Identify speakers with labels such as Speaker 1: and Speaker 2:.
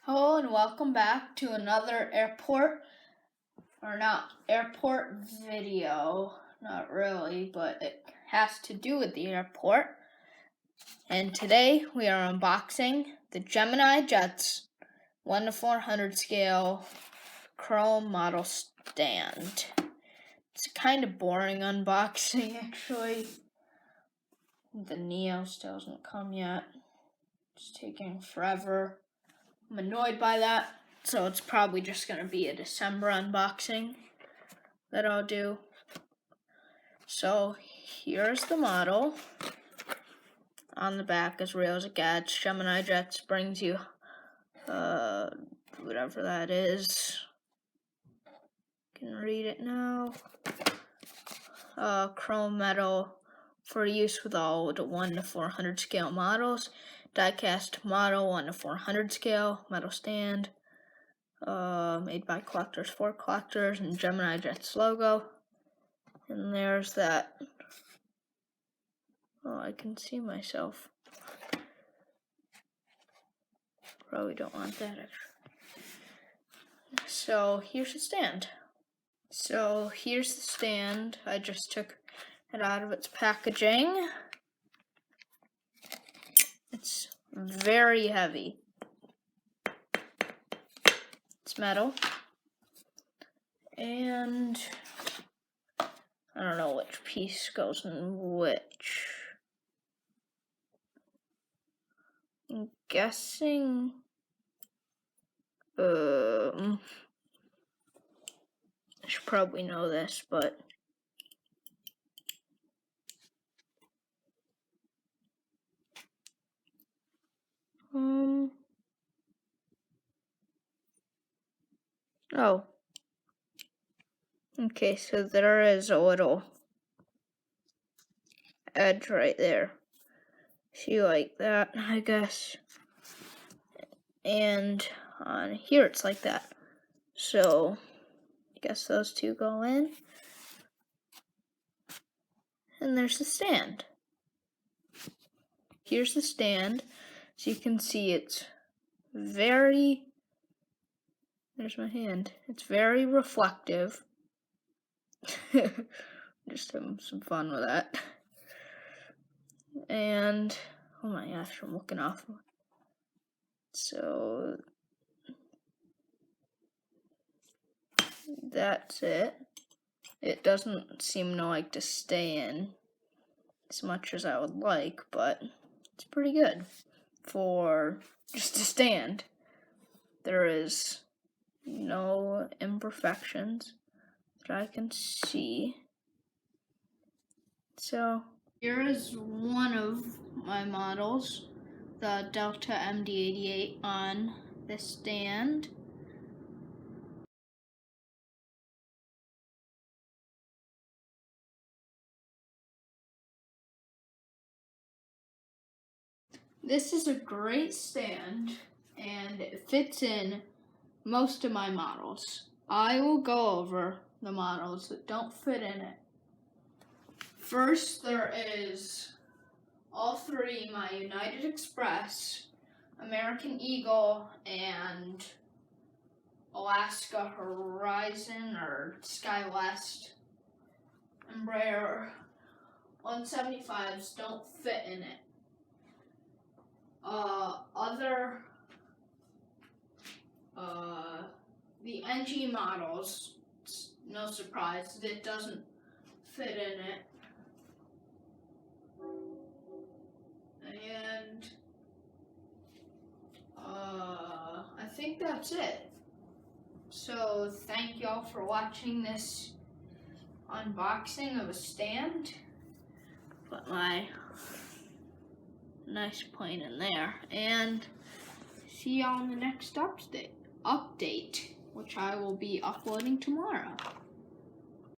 Speaker 1: Hello and welcome back to another airport video. Not really, but it has to do with the airport. And today we are unboxing the Gemini Jets 1:400 scale chrome model stand. It's a kind of boring unboxing actually. The Neo still hasn't come yet. It's taking forever. I'm annoyed by that, so it's probably just going to be a December unboxing that I'll do. So here's the model. On the back, as real as it gets, Gemini Jets brings you whatever that is. Can read it now. Chrome metal for use with all the 1:400 scale models. Die-cast model 1:400 scale metal stand, made by collectors for collectors, and Gemini Jets logo. And there's that. Oh, I can see myself. Probably don't want that extra. So here's the stand. I just took it out of its packaging. It's very heavy. It's metal. And I don't know which piece goes in which. I'm guessing I should probably know this, but oh, okay, so there is a little edge right there. See, like that, I guess. And on here it's like that. So I guess those two go in. And there's the stand. Here's the stand. So you can see it's very, there's my hand. It's very reflective. Just having some fun with that. And, oh my gosh, I'm looking off. So, that's it. It doesn't seem to like to stay in as much as I would like, but it's pretty good for just a stand. There is no imperfections that I can see. So here is one of my models, the Delta MD-88 on the stand. This is a great stand, and it fits in most of my models. I will go over the models that don't fit in it. First, there is all three, my United Express, American Eagle, and Alaska Horizon or SkyWest Embraer 175s don't fit in it. The NG models, no surprise, it doesn't fit in it. And I think that's it. So thank y'all for watching this unboxing of a stand. Put my nice plane in there, and see y'all in the next update, which I will be uploading tomorrow.